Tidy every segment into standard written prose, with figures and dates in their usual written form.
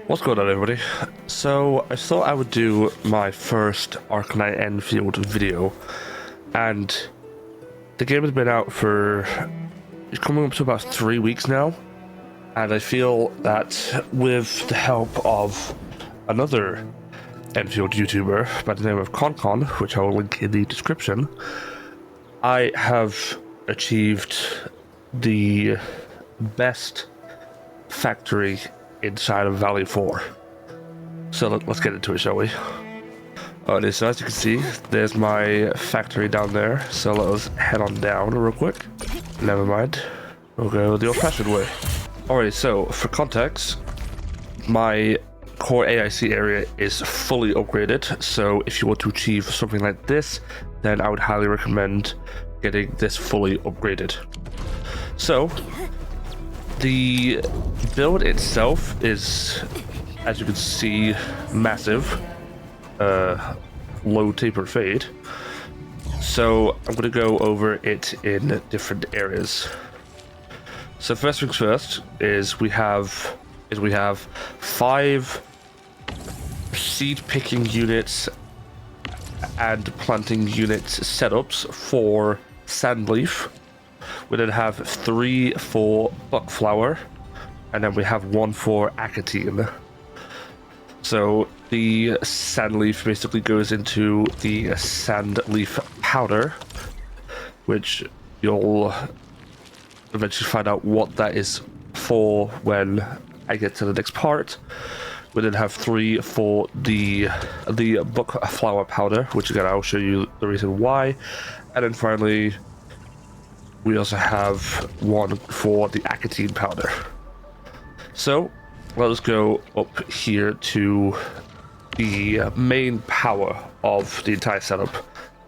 What's going on, everybody? So I thought I would do my first Arknights Endfield video, and the game has been out for, it's coming up to about 3 weeks now, and I feel that with the help of another Enfield YouTuber by the name of ConCon, which I will link in the description, I have achieved the best factory inside of Valley 4. So let's get into it, shall we? Alrighty, so as you can see, there's my factory down there. So let us head on down real quick. Never mind. We'll go the old-fashioned way. Alrighty, so for context, my core AIC area is fully upgraded. So if you want to achieve something like this, then I would highly recommend getting this fully upgraded. So the build itself is, as you can see, massive. Low taper fade. So I'm going to go over it in different areas. So first things first is we have 5 seed picking units and planting units setups for Sandleaf. We then have 3 for Buckflower, and then we have 1 for Acatine. So the Sandleaf basically goes into the Sandleaf powder, which you'll eventually find out what that is for when I get to the next part. We then have 3 for the Buckflower powder, which again I'll show you the reason why. And then finally, we also have 1 for the Acatine powder. So let us go up here to the main power of the entire setup,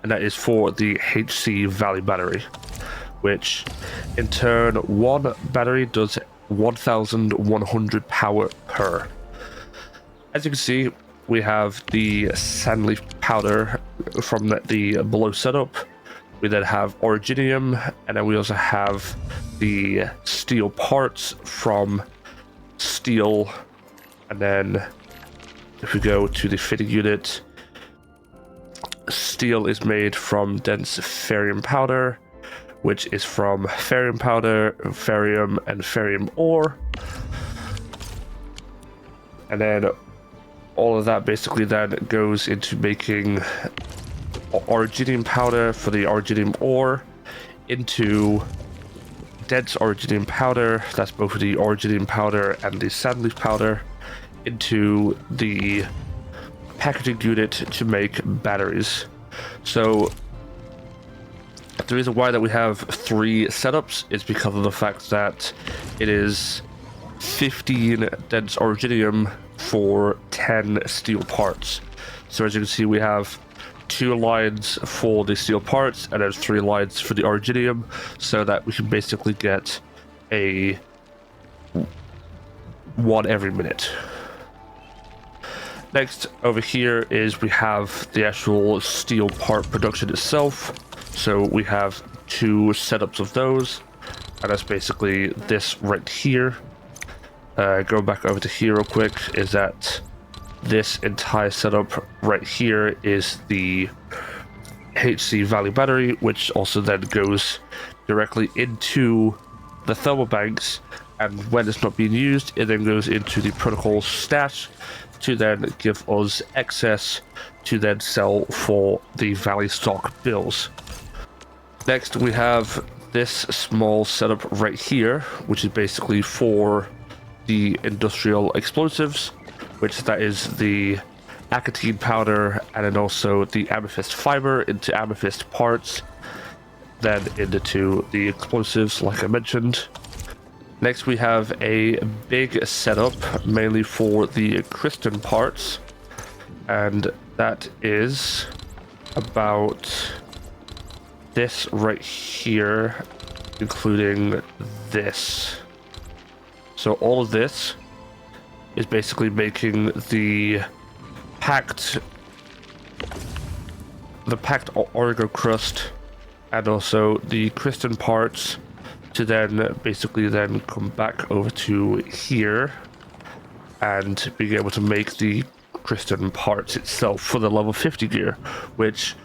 and that is for the HC Valley battery, which in turn, 1 battery does 1100 power per. As you can see, we have the Sandleaf powder from the below setup. We then have Originium, and then we also have the steel parts from steel. And then if we go to the fitting unit, steel is made from dense ferrium powder, which is from ferrium powder, ferrium, and ferrium ore. And then all of that basically then goes into making Originium powder for the Originium ore, into dense Originium powder, that's both the Originium powder and the Sandleaf powder, into the packaging unit to make batteries. So the reason why that we have 3 setups is because of the fact that it is 15 dense Originium for 10 steel parts. So as you can see, we have 2 lines for the steel parts, and there's 3 lines for the Originium, so that we can basically get a 1 every minute. Next over here is we have the actual steel part production itself. So we have 2 setups of those, and that's basically this right here. Going back over to here real quick, is that this entire setup right here is the HC Valley battery, which also then goes directly into the thermal banks, and when it's not being used, it then goes into the protocol stash to then give us excess to then sell for the Valley stock bills. Next, we have this small setup right here, which is basically for the industrial explosives, which that is the Acatine powder, and then also the amethyst fiber into amethyst parts, then into the explosives like I mentioned. Next, we have a big setup mainly for the crystal parts, and that is about this right here, including this. So all of this is basically making the packed Origo crust, and also the crystal parts, to then basically then come back over to here and being able to make the crystal parts itself for the level 50 gear, which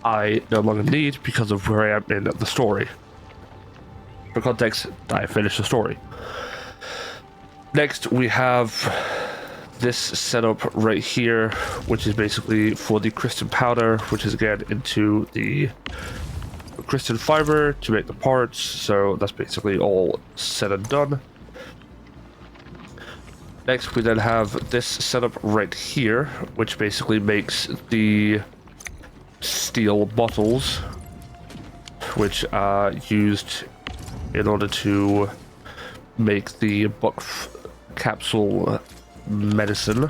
I no longer need because of where I am in the story. For context, I finished the story. Next, we have this setup right here, which is basically for the crystal powder, which is again into the crystal fiber to make the parts. So that's basically all said and done. Next, we then have this setup right here, which basically makes the steel bottles, which are used in order to make the buck capsule medicine.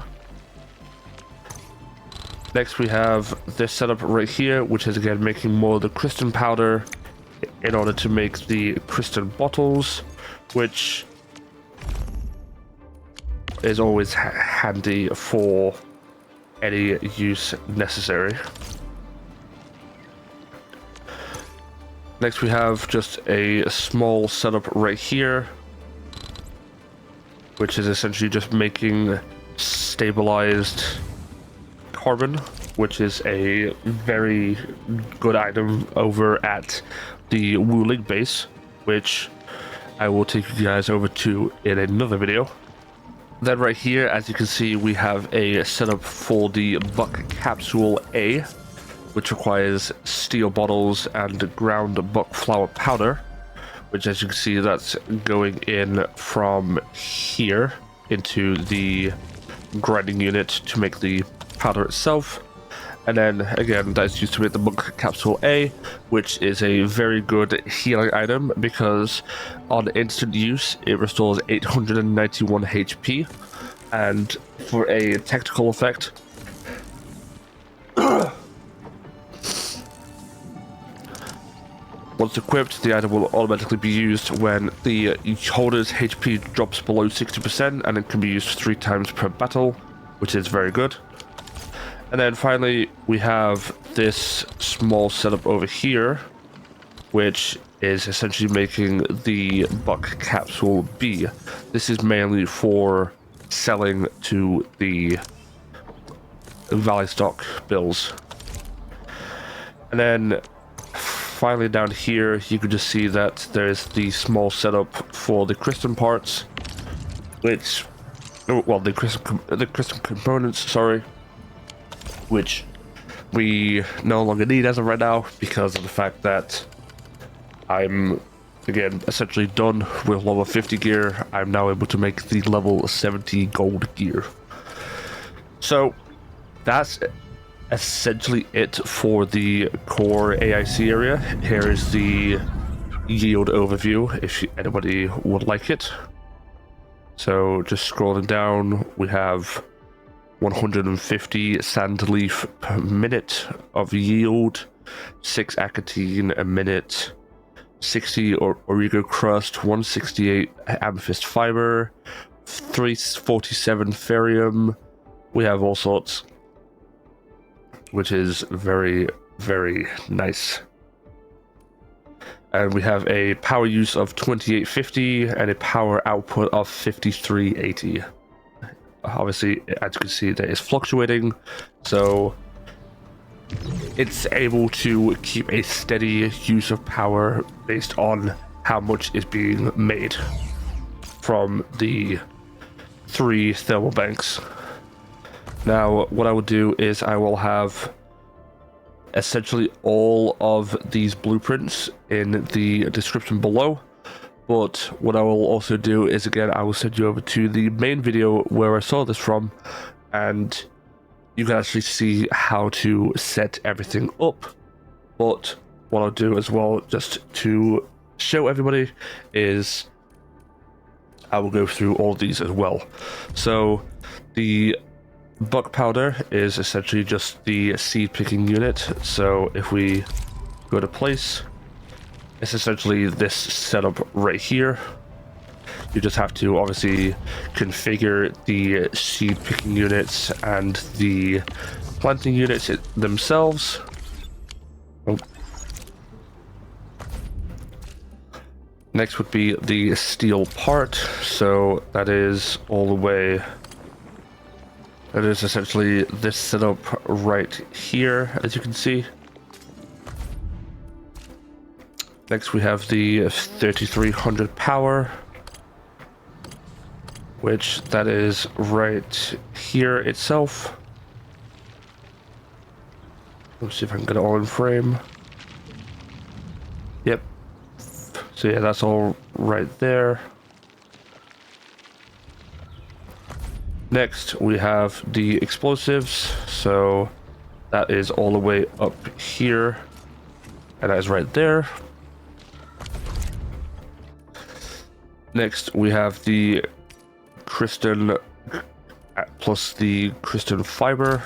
Next, we have this setup right here, which is again making more of the crystal powder in order to make the crystal bottles, which is always handy for any use necessary. Next, we have just a small setup right here, which is essentially just making stabilized carbon, which is a very good item over at the Wuling base, which I will take you guys over to in another video. Then right here, as you can see, we have a setup for the buck capsule A, which requires steel bottles and ground buck flower powder, which, as you can see, that's going in from here into the grinding unit to make the powder itself. And then again, that's used to make the buck capsule A, which is a very good healing item because on instant use it restores 891 HP, and for a tactical effect, once equipped, the item will automatically be used when the holder's HP drops below 60%, and it can be used 3 times per battle, which is very good. And then finally, we have this small setup over here, which is essentially making the buck capsule B. This is mainly for selling to the Valley Stock bills. And then finally down here, you can just see that there's the small setup for the crystal parts, which, well, the crystal components, sorry, which we no longer need as of right now because of the fact that I'm, again, essentially done with level 50 gear. I'm now able to make the level 70 gold gear. So that's essentially it for the core AIC area. Here is the yield overview if anybody would like it. So just scrolling down, we have 150 sand leaf per minute of yield, 6 acatine a minute, 60 origo crust, 168 amethyst fiber, 347 ferrium. We have all sorts, which is very, very nice. And we have a power use of 2850 and a power output of 5380. Obviously, as you can see, that is fluctuating, so it's able to keep a steady use of power based on how much is being made from the 3 thermal banks. Now, what I will do is I will have essentially all of these blueprints in the description below. But what I will also do is, again, I will send you over to the main video where I saw this from, and you can actually see how to set everything up. But what I'll do as well, just to show everybody, is I will go through all of these as well. So the buck powder is essentially just the seed picking unit. So if we go to place, it's essentially this setup right here. You just have to obviously configure the seed picking units and the planting units themselves. Oh. Next would be the steel part. So that is all the way It is essentially this setup right here, as you can see. Next we have the 3300 power, which that is right here itself. Let's see if I can get it all in frame. Yep. So yeah, that's all right there. Next, we have the explosives. So that is all the way up here. And that is right there. Next, we have the crystal plus the crystal fiber.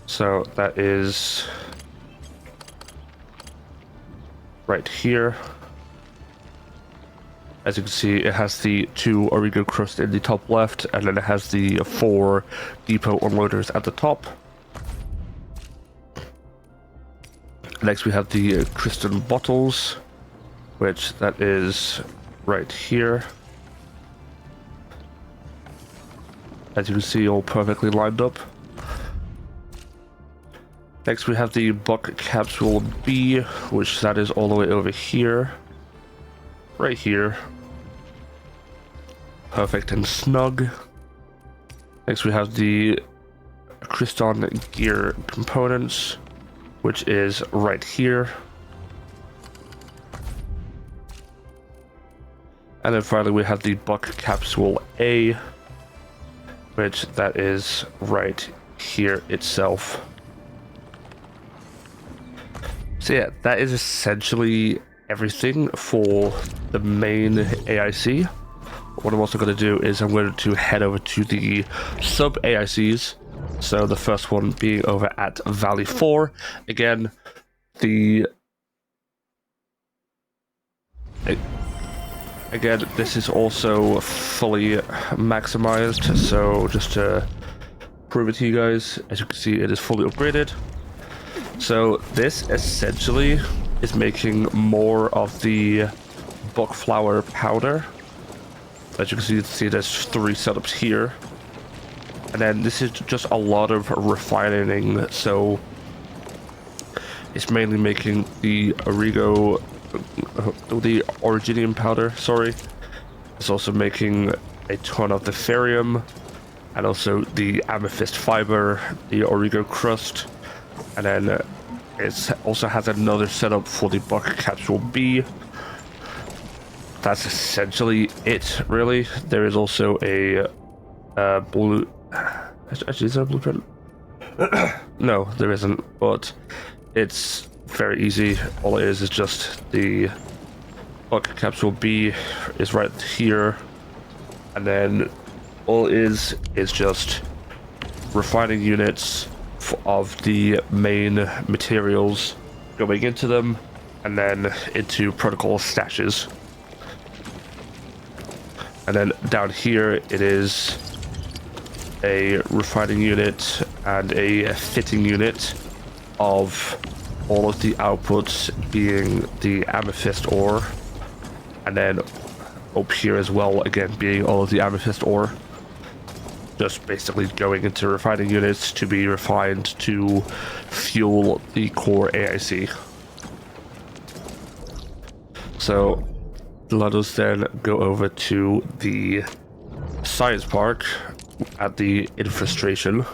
So that is right here. As you can see, it has the 2 Origo crust in the top left, and then it has the 4 depot unloaders at the top. Next we have the crystal bottles, which that is right here. As you can see, all perfectly lined up. Next we have the buck capsule B, which that is all the way over here. Right here. Perfect and snug. Next we have the Cryston gear components, which is right here. And then finally we have the buck capsule A, which that is right here itself. So yeah, that is essentially everything for the main AIC. What I'm also going to do is I'm going to head over to the sub AICs. So the first one being over at Valley 4. Again, this is also fully maximized. So just to prove it to you guys, as you can see, it is fully upgraded. So this essentially is making more of the buck flower powder. As you can see there's 3 setups here. And then this is just a lot of refining, so it's mainly making the Origo, the Originium powder, sorry. It's also making a ton of the Ferium, and also the Amethyst fiber, the Origo crust, and then it also has another setup for the buck capsule B. That's essentially it, really. There is also a blue... Actually, is there a blueprint? No, there isn't, but it's very easy. All it is just the buck capsule B is right here, and then all it is just refining units of the main materials going into them, and then into protocol stashes. And then down here it is a refining unit and a fitting unit of all of the outputs being the amethyst ore, and then up here as well, again being all of the amethyst ore, just basically going into refining units to be refined to fuel the core AIC. So let us then go over to the science park at the infiltration,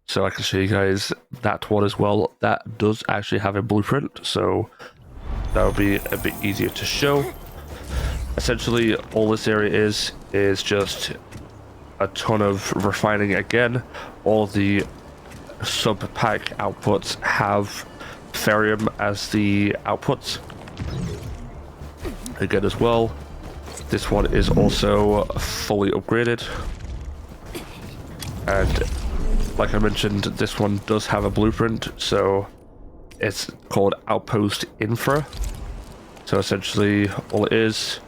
so I can show you guys that one as well. That does actually have a blueprint, so that will be a bit easier to show. Essentially all this area is just a ton of refining again. All the sub PAC outputs have Ferium as the outputs again as well. This one is also fully upgraded, and like I mentioned, this one does have a blueprint, so it's called Outpost Infra. So essentially all it is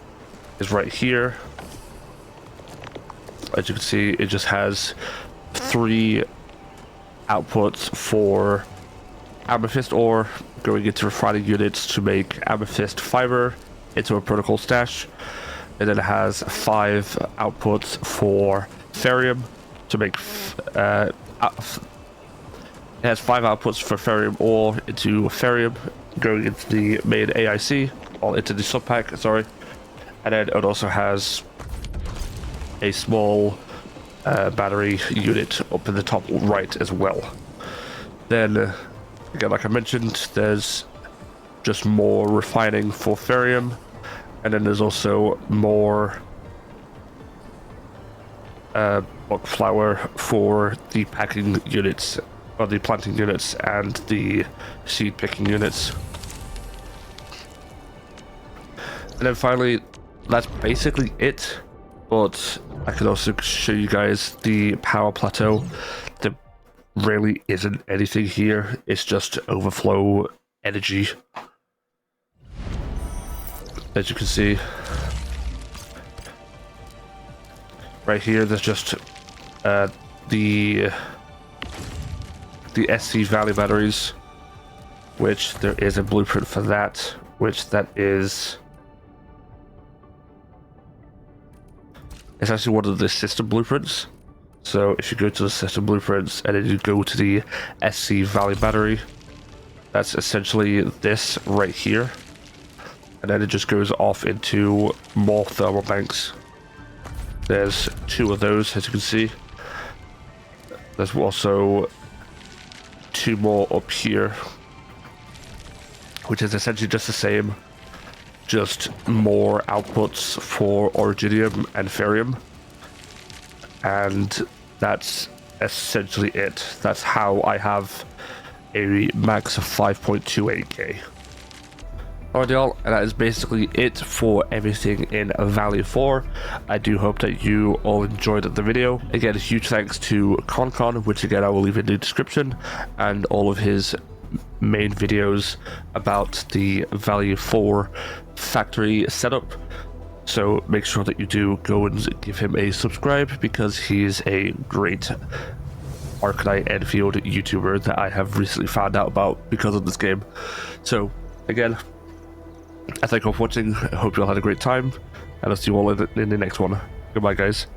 right here. As you can see, it just has 3 outputs for amethyst ore going into refining units to make amethyst fiber into a protocol stash, and then it has 5 outputs for Ferium to make it has 5 outputs for ferrium ore into ferrium going into the main AIC, or into the sub-pack, sorry. And then it also has a small battery unit up in the top right as well. Then, again, like I mentioned, there's just more refining for ferrium, and then there's also more bulk flour for the packing units, or the planting units, and the seed picking units. And then finally, that's basically it. But I can also show you guys the power plateau. There really isn't anything here. It's just overflow energy. As you can see, right here, there's just the SC Valley batteries, which there is a blueprint for that, which that is... It's actually one of the system blueprints. So if you go to the system blueprints and then you go to the SC Valley battery, that's essentially this right here. And then it just goes off into more thermal banks. There's 2 of those, as you can see. There's also 2 more up here, which is essentially just the same. Just more outputs for originium and ferrium, and that's essentially it. That's how I have a max of 5.28k. Alright y'all, and that is basically it for everything in Valley 4. I do hope that you all enjoyed the video. Again, a huge thanks to Concon, which again I will leave in the description, and all of his main videos about the Valley 4 factory setup. So make sure that you do go and give him a subscribe, because he is a great Arknights Endfield YouTuber that I have recently found out about because of this game. So again, I thank you all for watching. I hope you all had a great time, and I'll see you all in the next one. Goodbye, guys.